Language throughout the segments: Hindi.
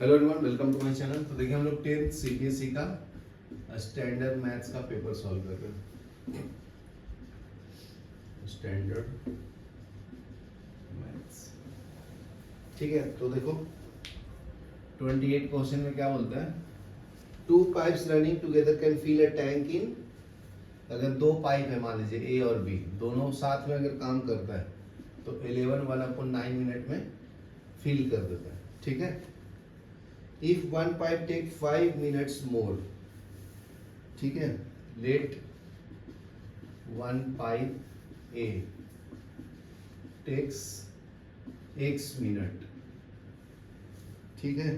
Hello everyone, welcome to my channel. तो देखिए हम लोग 10th सीबीएसई का स्टैंडर्ड मैथ्स का पेपर सॉल्व कर रहे हैं। स्टैंडर्ड मैथ्स, ठीक है। तो देखो 28 क्वेश्चन में क्या बोलता है, two pipes running together can fill a tank in. अगर दो पाइप है, मान लीजिए ए और बी, दोनों साथ में अगर काम करता है तो 11 1/9 मिनट में फिल कर देता है, ठीक है। If one pipe take 5 minutes more, ठीक है, let one pipe A takes x minute, ठीक है।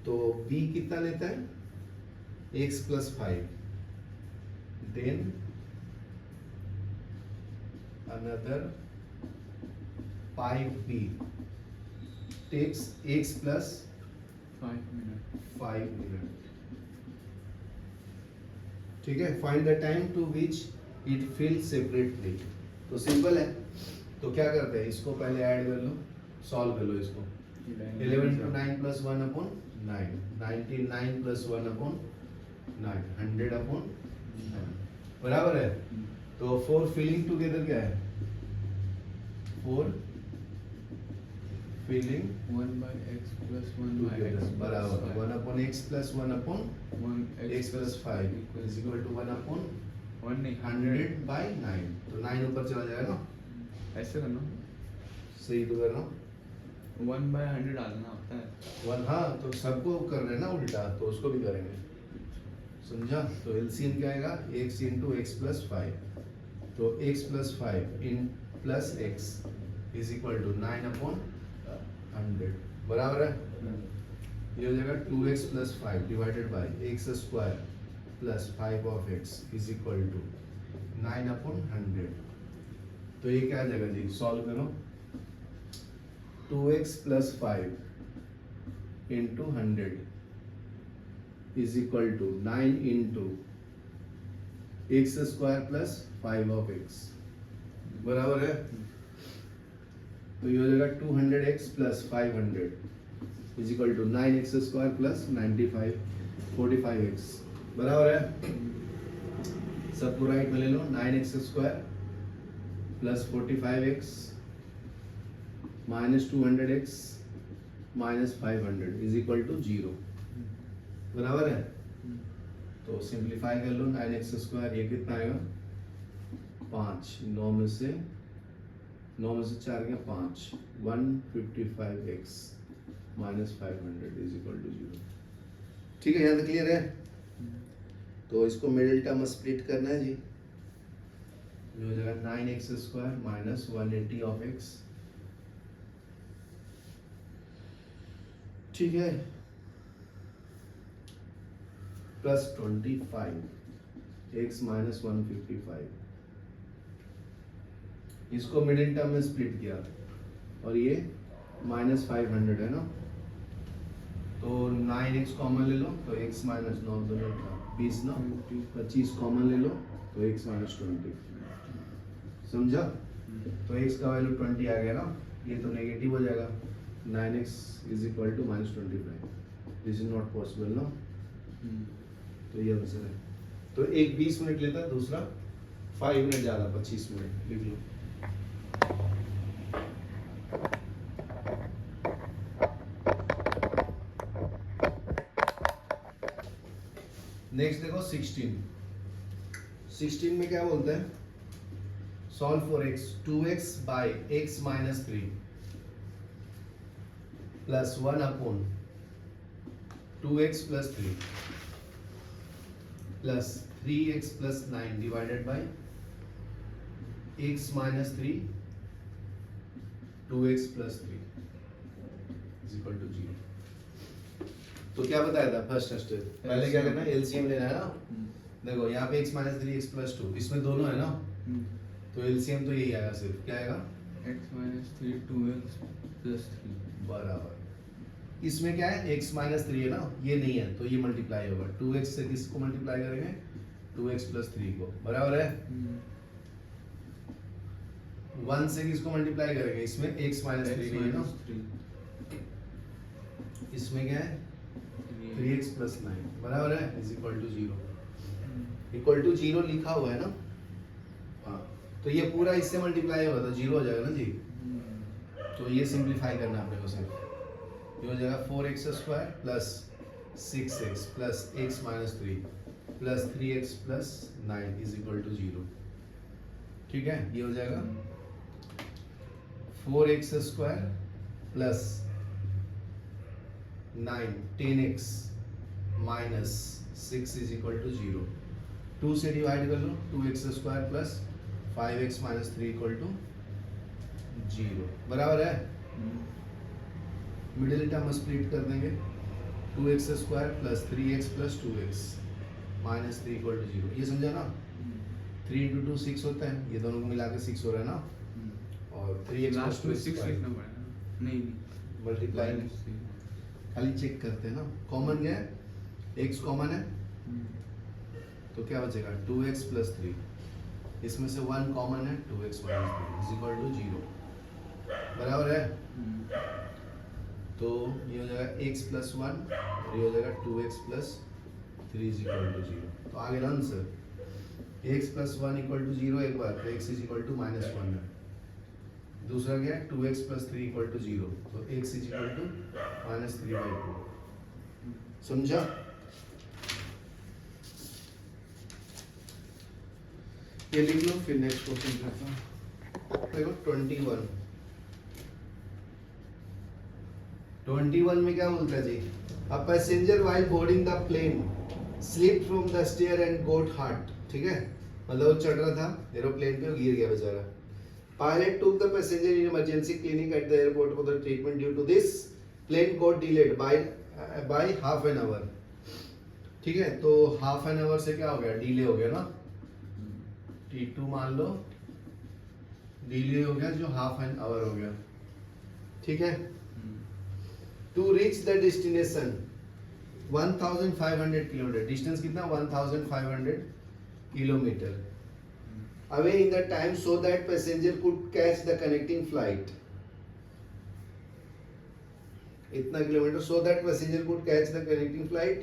तो B कितना लेता है x plus 5, then another pipe B takes x plus 5 minute, ठीक है। Find the time to which it fill separately. तो सिंपल है, तो क्या करते हैं, इसको पहले ऐड कर लो, सॉल्व कर लो इसको। 11 to 9 plus 1 upon 9, 99 plus 1 upon 9, 100 upon 9, बराबर है। तो 4 फिलिंग टुगेदर क्या है, 4 filling 1 by x plus 1 by x plus बराबर 5. 1 upon x plus 1 upon 1 x plus 5 is equal to 1 upon 1 नहीं 100 by 9। तो 9 ऊपर चला जाएगा ना, ऐसे करना। सही तो कर रहा हूँ। 1 by 100 डालना होता है। 1, हाँ, तो सबको कर रहे हैं ना उल्टा, तो उसको भी करेंगे, समझा। तो एलसीएम क्या आएगा, x इंटू एक्स प्लस 5। तो x plus 5 in plus x is equal to 9 upon 100, बराबर है। ये हो जाएगा 2x plus 5 divided by x square plus 5 of x is equal to 9 upon 100। तो ये क्या आ जाएगा जी, सॉल्व करो। 2x plus 5 into 100 is equal to 9 into x square plus 5 of x, बराबर है। तो ये हो जाएगा 200x plus 500 is equal to 9x square plus 95 45x, बराबर है। सबको राइट में ले लो, 9x square plus 45x minus 200x minus 500 is equal to 0, बराबर है। तो सिंप्लीफाई कर लो, 9x स्क्वायर ये कितना आएगा 5, 9 में से 4 गया 5, 155x minus 500 is equal to 0, ठीक है। यहाँ तक क्लियर है। तो इसको मिडिल टर्म स्प्लिट करना है जी, ये हो जाएगा 9x square minus 180 of x, ठीक है, प्लस 25x माइनस 155। इसको मिडिल टर्म में स्प्लिट किया और ये माइनस 500 है ना, तो 9x कॉमन ले लो, तो x माइनस 9 दोनों 20 ना 25 कॉमन ले लो, तो x माइनस 20, समझा। तो x का वैल्यू 20 आ गया ना, ये तो नेगेटिव हो जाएगा, 9x is equal to minus 25, this is not possible ना। तो ये आंसर है। तो एक 20 मिनट लेता है, दूसरा 5 मिनट ज़्यादा 25 मिनट, लिख लो। नेक्स्ट देखो 16 में क्या बोलते हैं, solve for x, 2x by x minus 3 plus 1 upon 2x plus 3 plus 3x plus 9 divided by x minus 3 2x plus 3 is equal to 0। तो क्या बताया था फर्स्ट स्टेप, पहले क्या करना है, एलसीएम लेना है ना। देखो यहाँ पे x माइनस 3 x प्लस 2, इसमें दोनों है ना, तो एलसीएम तो यही आएगा, सिर्फ क्या आएगा x minus 3 2x plus 3, बराबर। इसमें क्या है, x माइनस 3 है ना, ये नहीं है, तो ये मल्टीप्लाई होगा, 2x से किसको मल्टीप्लाई करेंगे, 2x प्लस 3 को, बराबर है। 1 से किसको मल्टीप्लाई करेंगे, इसमें x माइनस 3 है ना, इसमें क्या है 3x प्लस 9 बराबर है is equal to 0 equal to 0 लिखा हुआ है ना। हाँ तो ये पूरा इससे मल्टीप्लाई होगा तो 0 हो जाएगा ना जी। तो ये सिंप्लीफाई करना है अपने को सिर्फ। ये हो जाएगा 4x square plus 6x plus x minus 3 plus 3x plus 9 is equal to 0। ठीक है ये हो जाएगा 4x square plus 9 10x minus 6 is equal to 0। 2 से डिवाइड कर लो 2x square plus 5x minus 3 equal to 0 बराबर है। मिडिल टर्म स्प्लिट कर देंगे 2x square plus 3x plus 2x minus 3 equal to 0। ये समझा ना। 3 इंटू 2 6 होता है, ये दोनों को मिला के 6 हो रहा है ना। और 3x लास्ट में 6 लिखना पड़ेगा। नहीं मल्टीप्लाई खाली चेक करते हैं ना। कॉमन क्या है x कॉमन है तो क्या बचेगा 2x प्लस 3 इसमें से 1 कॉमन है 2x minus 3 is equal to 0 बराबर है। तो ये हो जाएगा x प्लस 1 और ये हो जाएगा 2x plus 3 is equal to 0। तो आगे answer x plus 1 equal to 0 एक बार तो x is equal to minus 1 है। दूसरा क्या है 2x प्लस 3 इक्वल टू 0 तो x is equal to minus 3/2। समझा। ये लिख लो फिर नेक्स्ट क्वेश्चन करता हूँ। देखो 21 में क्या बोलता है जी a passenger while boarding the plane slip from the stair and got hurt. ठीक है मतलब वो चढ़ रहा था एरोप्लेन पे और गिर गया बेचारा। Pilot took the passenger in emergency clinic at the airport for the treatment due to this plane got delayed by half an hour. ठीक है तो हाफ एन आवर से क्या हो गया डिले हो गया ना। T2 मान लो डिले हो गया जो हाफ एन आवर हो गया। ठीक है to reach the destination 1500 kilometre distance कितना 1500 kilometre away in the time so that passenger could catch the connecting flight. इतना kilometre so that passenger could catch the connecting flight.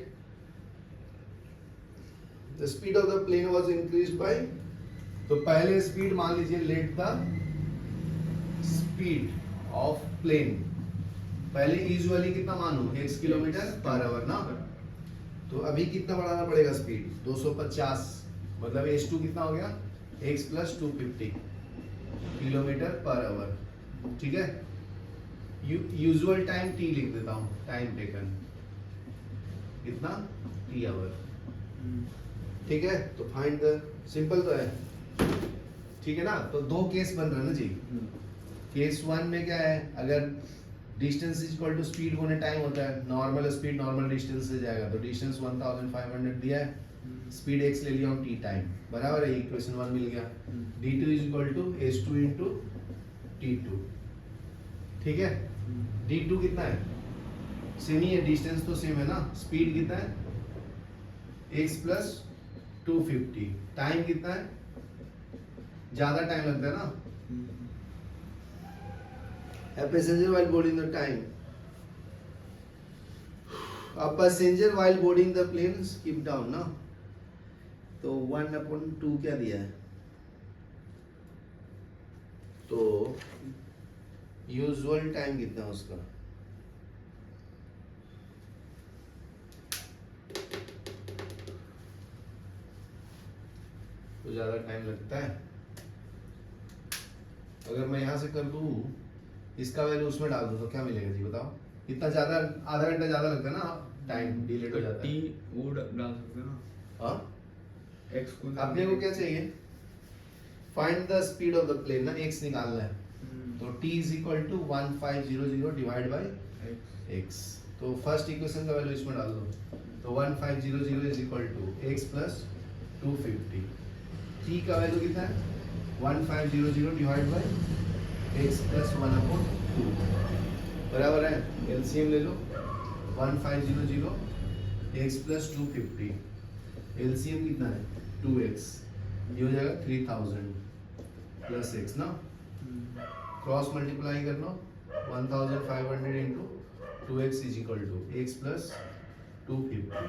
The speed of the plane was increased by तो पहले स्पीड मान लीजिए let the speed of plane पहले यूजुअली कितना मानो x किलोमीटर पर आवर ना। तो अभी कितना बढ़ाना पड़ेगा स्पीड 250 मतलब h2 कितना हो गया x plus 250 kilometre per hour. ठीक है यूजुअल टाइम t लिख देता हूँ टाइम टेकन कितना t आवर। ठीक है तो फाइंड द सिंपल तो है। ठीक है ना। तो दो केस बन रहा है ना जी। केस 1 में क्या है अगर distance is equal to speed होने टाइम होता है नॉर्मल स्पीड नॉर्मल डिस्टेंस से जाएगा तो डिस्टेंस 1500 दिया है स्पीड x ले लिया हूं t टाइम बराबर है इक्वेशन 1 मिल गया d2 is equal to h2 into t2। ठीक है d2 कितना है सेम ही है डिस्टेंस तो सेम है ना। स्पीड कितना है x प्लस 250 टाइम कितना है ज्यादा टाइम लगता है ना। A passenger while boarding the time. A passenger while boarding the plane skip down ना तो 1/2 क्या दिया है तो यूजुअल टाइम कितना उसका तो ज्यादा टाइम लगता है। अगर मैं यहां से कर दूं इसका वैल्यू उसमें डाल दो तो क्या मिलेगा जी बताओ। इतना ज्यादा आधा घंटा ज्यादा लगता है ना टाइम डिलेट हो जाता है। टी वो डाल सकते हैं ना। हाँ x को अपने को क्या चाहिए find the speed of the plane ना x निकालना है तो t is equal to 1500 divide by x। तो फर्स्ट इक्वेशन का वैल्यू इसमें डाल दो तो 1500 is equal to x plus 250। t का वैल्यू कितना है 1500 डिवाइड बाय x प्लस 1/2 बराबर है एलसीएम ले लो 1500 x प्लस 250 एलसीएम कितना है 2x ये हो जाएगा 3000 प्लस x ना क्रॉस मल्टीप्लाई कर लो 1500 into 2x is equal to x plus 250,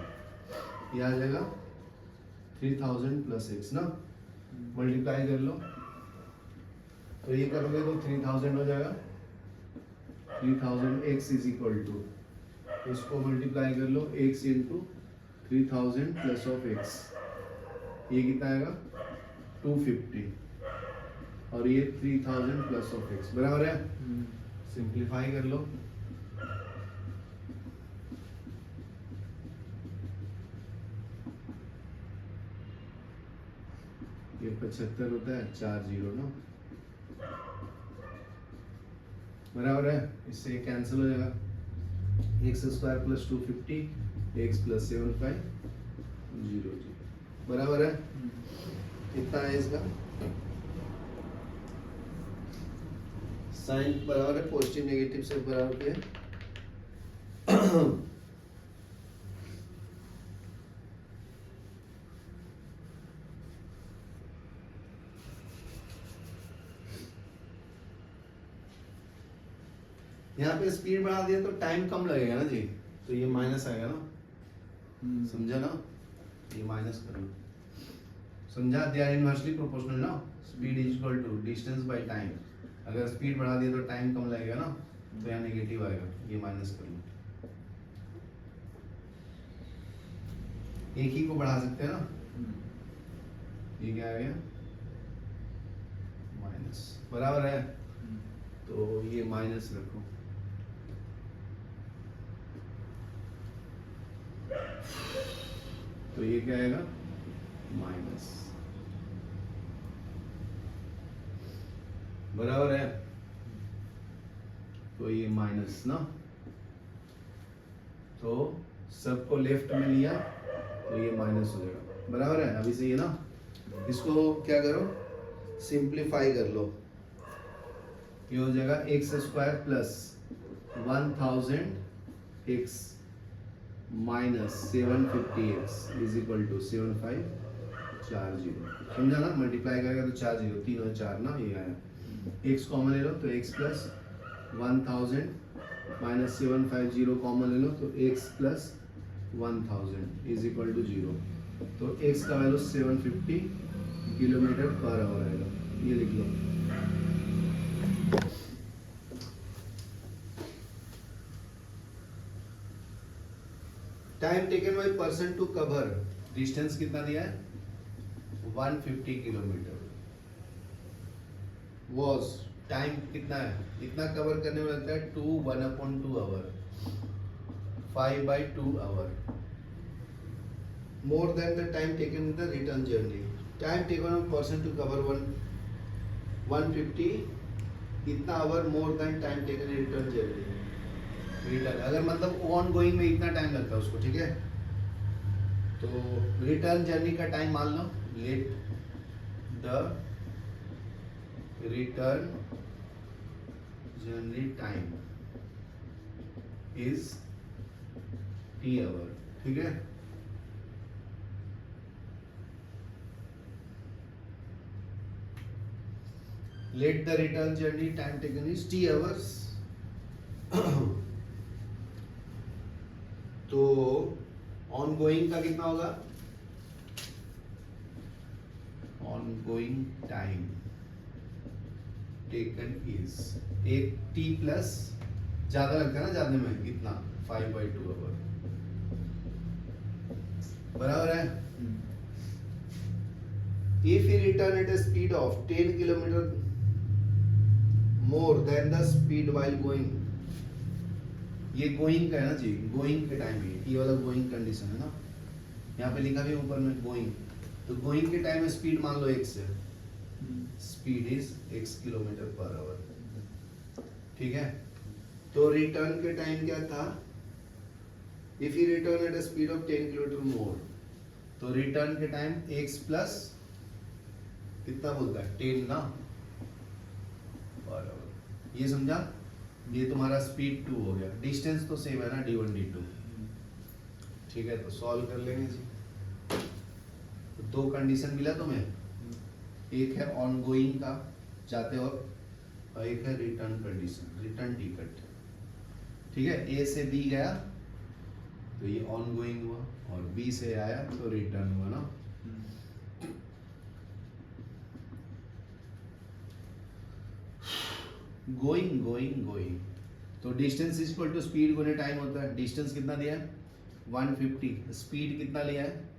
ये आ जाएगा 3000 प्लस x ना, मल्टीप्लाई कर लो तो ये करोगे तो 3000 हो जाएगा, 3000 x इज इक्वल टू, इसको मल्टीप्लाई कर लो x into 3000 plus of x, ये कितना आएगा 250 और ये 3000 प्लस ऑफ x बराबर है। सिंप्लीफाई कर लो, ये 75 होता है, 4 जीरो ना, बराबर है। इससे ये कैंसिल हो जाएगा, x square plus 250 x plus 75 0 बराबर है। कितना है इसका साइन बराबर है, पॉजिटिव नेगेटिव से बराबर के यहाँ पे स्पीड बढ़ा दिया तो टाइम कम लगेगा ना जी, तो ये माइनस आएगा ना, समझा ना, ये माइनस करो, समझा, दे आर इनवर्सली प्रोपोर्शनल ना, speed is equal to distance by time, अगर स्पीड बढ़ा दिया तो टाइम कम लगेगा ना, तो यहाँ नेगेटिव आएगा, ये माइनस कर लो, एक ही को बढ़ा सकते हैं ना, ये क्या आ गया माइनस, बराबर है, तो ये माइनस रखो, तो ये क्या आएगा माइनस, बराबर है, तो ये माइनस ना, तो सबको लेफ्ट में लिया तो ये माइनस हो जाएगा, बराबर है। अभी से ये ना, इसको क्या करो सिंप्लीफाई कर लो, ये हो जाएगा x square plus 1000 x minus 750x is equal to 7540, समझा ना, मल्टीप्लाई करेगा तो 4 जीरो, 3 और 4 ना, ये आया, x कॉमन ले लो तो x प्लस 1000 माइनस 750 कॉमन ले लो तो x plus 1000 is equal to 0, तो x का वैल्यू 750 किलोमीटर पर आवर आएगा, ये लिख लो। Time taken by person to cover, distance कितना दिया है 150 किलोमीटर, वॉज टाइम कितना है, इतना कवर करने में लगता है 1/2 hour, 5/2 hour, more than the time taken in the return journey, time taken on person to cover 150 इतना hour more than time taken in return journey, return अगर मतलब ऑन गोइंग में इतना टाइम लगता है उसको, ठीक है, तो रिटर्न जर्नी का टाइम मान लो, let the return journey time is t hour, ठीक है, let the return journey time taken is t hours, तो ऑन गोइंग का कितना होगा, on going time taken is एक t प्लस ज्यादा लगता है ना, ज्यादा में कितना 5/2 आवर, बराबर है। If he return at a speed of 10 kilometre more than the speed while going, ये गोइंग का है ना जी, गोइंग के टाइम ये वाला गोइंग कंडीशन है ना, यहाँ पे लिखा भी ऊपर में गोइंग, तो गोइंग के टाइम में स्पीड मान लो x है, speed is x kilometre per hour, ठीक है, तो रिटर्न के टाइम क्या था, if he return at a speed of 10 kilometre more, तो रिटर्न के टाइम x प्लस कितना बोलता है 10 ना, पर आवर, ये समझा, ये तुम्हारा स्पीड 2 हो गया, डिस्टेंस तो सेम है ना d1 d2, ठीक है, तो सॉल्व कर लेंगे जी, तो 2 कंडीशन मिला तुम्हें, एक है ऑन गोइंग का, जाते वक्त और एक है रिटर्न कंडीशन, रिटर्न टिकट। ठीक है, ए से बी गया तो ये ऑन गोइंग हुआ, और बी से आया तो रिटर्न हुआ ना। गोइंग गोइंग गोइंग, तो distance is equal to speed गुने टाइम होता है। डिस्टेंस कितना दिया है 150, स्पीड कितना लिया है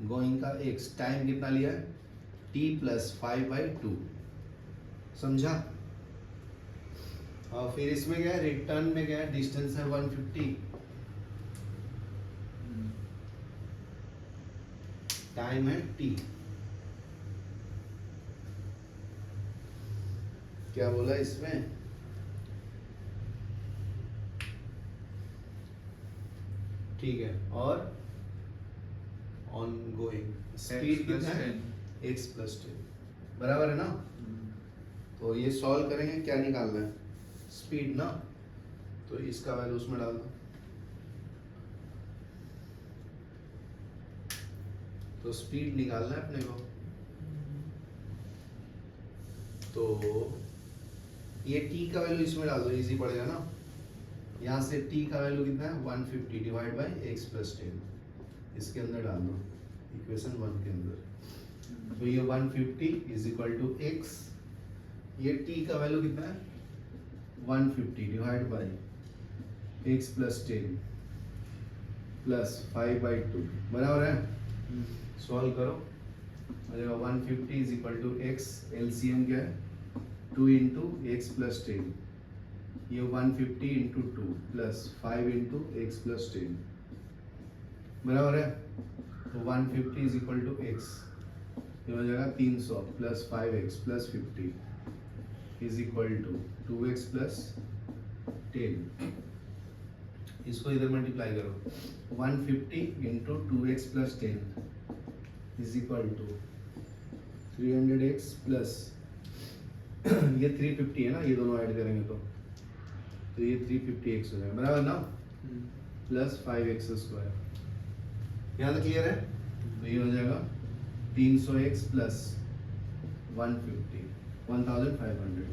गोइंग का x, टाइम कितना लिया है t प्लस 5/2, समझा। और फिर इसमें क्या है, रिटर्न में क्या है, डिस्टेंस है 150, टाइम है t। क्या बोला इसमें, ठीक है, और ऑन गोइंग स्पीड कितना है x प्लस 10, बराबर है ना। तो ये सॉल्व करेंगे, क्या निकालना है स्पीड ना, तो इसका वैल्यू उसमें डाल दो। तो स्पीड निकालना है अपने को, तो ये t का वैल्यू इसमें डाल दो, इजी पड़ेगा ना। यहाँ से t का वैल्यू कितना है 150 डिवाइड बाई x प्लस 10, इसके अंदर डाल दो, इक्वेशन 1 के अंदर। तो ये 150 इज इक्वल टू x, ये t का वैल्यू कितना है 150 divide by x plus 10 plus 5/2, बराबर है। सॉल्व करो, आ जाएगा 150 is equal to x, LCM क्या है 2 इंटू एक्स प्लस 10, ये 150 into 2 plus 5 into x plus 10, बराबर है। तो 150 इज इक्वल टू एक्स, ये हो जाएगा 300 plus 5x plus 50 is equal to 2x plus 10। इसको इधर मल्टीप्लाई करो, 150 into 2x plus 10 is equal to 300x plus ये 350 है ना, ये दोनों ऐड करेंगे तो ये 350x हो जाएगा, बराबर ना, प्लस 5x स्क्वायर। यहाँ तक क्लियर है। तो ये हो जाएगा 300x plus 150 1500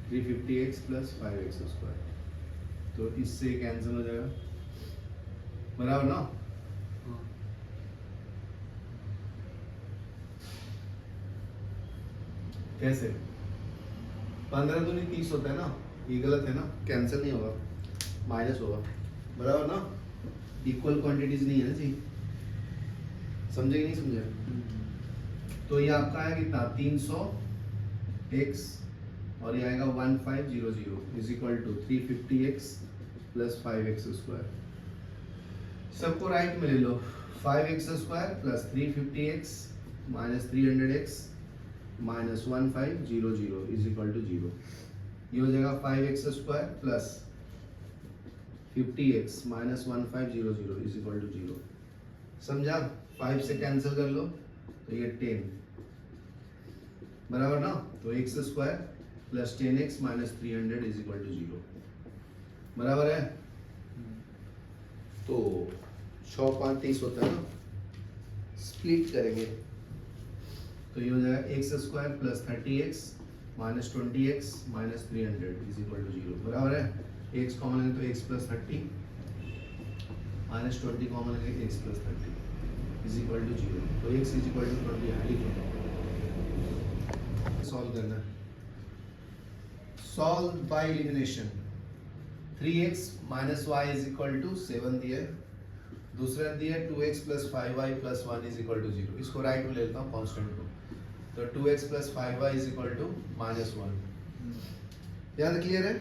350x plus 5x square, तो इससे कैंसिल हो जाएगा, बराबर ना। कैसे 15 दूनी 30 होता है ना, ये गलत है ना, कैंसिल नहीं होगा, माइनस होगा, बराबर ना। इक्वल क्वांटिटीज नहीं है ना जी, समझे कि नहीं समझे। तो ये आपका है कितना 300x और ये आएगा 1500 is equal to 350x plus 5x square. सबको राइट में ले लो, 5x square plus 350x minus 300x minus 1500 is equal to 0। ये हो जाएगा 5x square plus 50x minus 1500 is equal to 0, समझा। 5 से कैंसिल कर लो तो ये 10, बराबर ना। तो x square plus 10x minus 300 is equal to 0, बराबर है। तो 6 5 30 होता है ना, स्प्लिट करेंगे तो ये हो जाएगा x square plus 30x minus 20x minus 300 is equal to 0, बराबर है। x कॉमन लेंगे तो x प्लस 30 माइनस 20 कॉमन लेंगे x plus 30 is equal to 0। तो x इज इक्वल टू 20 यहाँ लिखो, सॉल्व करना है। Solve by elimination, 3x minus y is equal to 7 दिया है, दूसरा दिया 2x plus 5y plus 1 is equal to 0। इसको राइट में ले लेता हूँ कांस्टेंट को, तो 2x plus 5y is equal to minus 1। याद क्लियर है।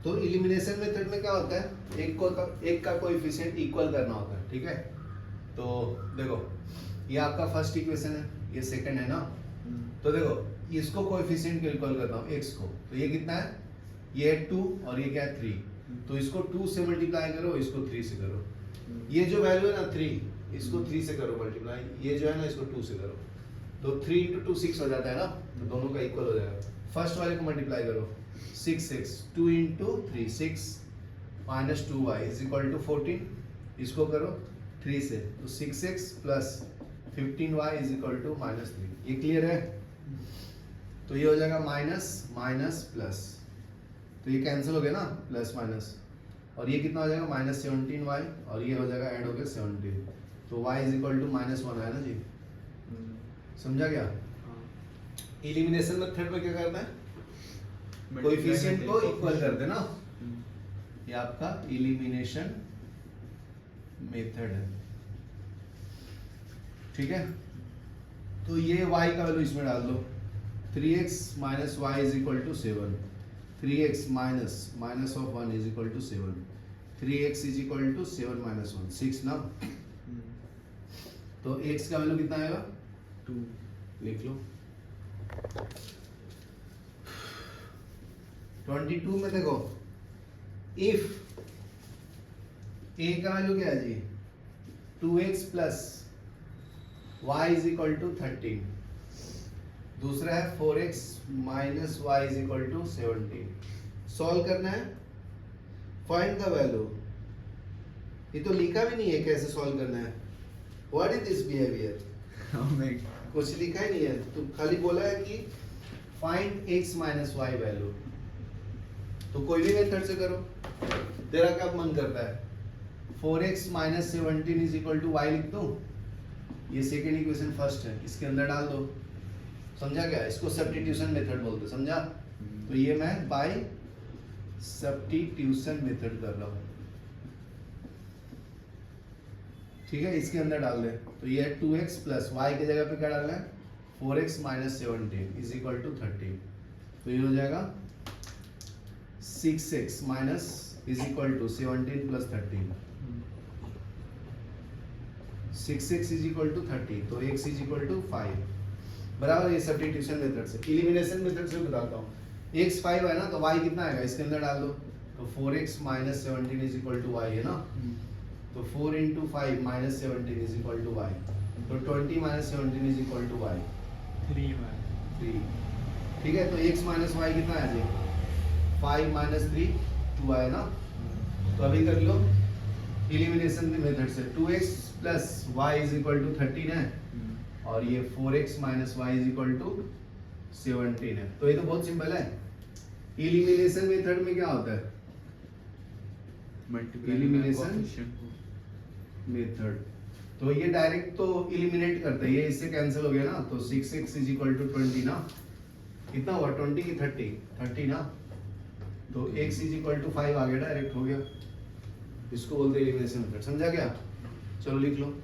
तो एलिमिनेशन मेथड में क्या होता है, एक का कोएफिशिएंट इक्वल करना होता है, ठीक है। तो देखो ये आपका फर्स्ट इक्वेशन है, ये सेकंड है ना। तो देखो इसको कोएफिशिएंट को इक्वल करता हूँ x को, तो ये कितना है, ये है 2 और ये क्या है 3। तो इसको 2 से मल्टीप्लाई करो, इसको 3 से करो। ये जो वैल्यू है ना 3, इसको 3 से करो मल्टीप्लाई, ये जो है ना इसको 2 से करो, तो 3 इंटू 2 6 हो जाता है ना, तो दोनों का इक्वल हो जाएगा। फर्स्ट वाले को मल्टीप्लाई करो 6x 2 into 3 6 minus 2y is equal to 14, इसको करो 3 से, तो 6x plus 15y is equal to minus 3। ये क्लियर है। तो ये हो जाएगा माइनस माइनस प्लस, तो ये कैंसिल हो गया ना, प्लस माइनस, और ये कितना हो जाएगा माइनस 17y, और ये हो जाएगा ऐड हो गया 17, तो y इज इक्वल टू -1 है ना जी, समझा क्या? एलिमिनेशन मेथड में क्या करना है, कोएफिशिएंट को इक्वल कर देना, ये आपका एलिमिनेशन मेथड है, ठीक है। तो ये y का वैल्यू इसमें डाल दो, 3x minus y is equal to 7, 3x minus minus of 1 is equal to 7, 3x is equal to 7 minus 1, 6 ना, तो x का वैल्यू कितना आएगा 2, लिख लो। 22 में देखो, इफ a का वैल्यू क्या है जी 2x plus y is equal to 13, दूसरा है 4x minus y is equal to 17, solve करना है, फाइंड द वैल्यू, ये तो लिखा भी नहीं है कैसे सॉल्व करना है, व्हाट इज दिस बिहेवियर, कुछ लिखा ही नहीं है, तो खाली बोला है कि find x minus y value, तो कोई भी मेथड से करो, तेरा क्या मन करता है, 4x minus 17 is equal to y लिख दो, ये सेकेंड इक्वेशन फर्स्ट है, इसके अंदर डाल दो, समझा क्या, इसको सब्स्टिट्यूशन मेथड बोलते, समझा, तो ये मैं बाय सब्स्टिट्यूशन मेथड कर रहा हूँ, ठीक है, इसके अंदर डाल दे, तो ये है 2x प्लस वाई की जगह पे क्या डालना है 4x minus 17 is equal to 13, तो ये हो जाएगा 6x minus is equal to 17 plus 13, 6x is equal to 30, तो x इज इक्वल टू 5, बराबर, ये सब्स्टिट्यूशन मेथड से। एलिमिनेशन मेथड से बताता हूँ, x 5 है ना, तो y कितना आएगा, इसके अंदर डाल दो, तो 4x minus 17 is equal to y है ना, तो 4 into 5 minus 17 is equal to y, तो 20 minus 17 is equal to y, 3, ठीक है, तो x माइनस y कितना है जी 5 माइनस 3 2 है ना, तो अभी कर लो एलिमिनेशन मेथड से, 2x plus y is equal to 13 है, और ये 4x minus y is equal to 17 है, तो ये तो बहुत सिंपल है। एलिमिनेशन मेथड में क्या होता है, एलिमिनेशन मेथड, तो ये डायरेक्ट तो एलिमिनेट करते हैं, ये इससे कैंसिल हो गया ना, तो 6x इज इक्वल टू 20 ना, कितना हुआ 20 की 30 ना, तो x इज इक्वल टू 5 आ गया, डायरेक्ट हो गया, इसको बोलते हैं एलिमिनेशन मेथड, समझा क्या, चलो लिख लो।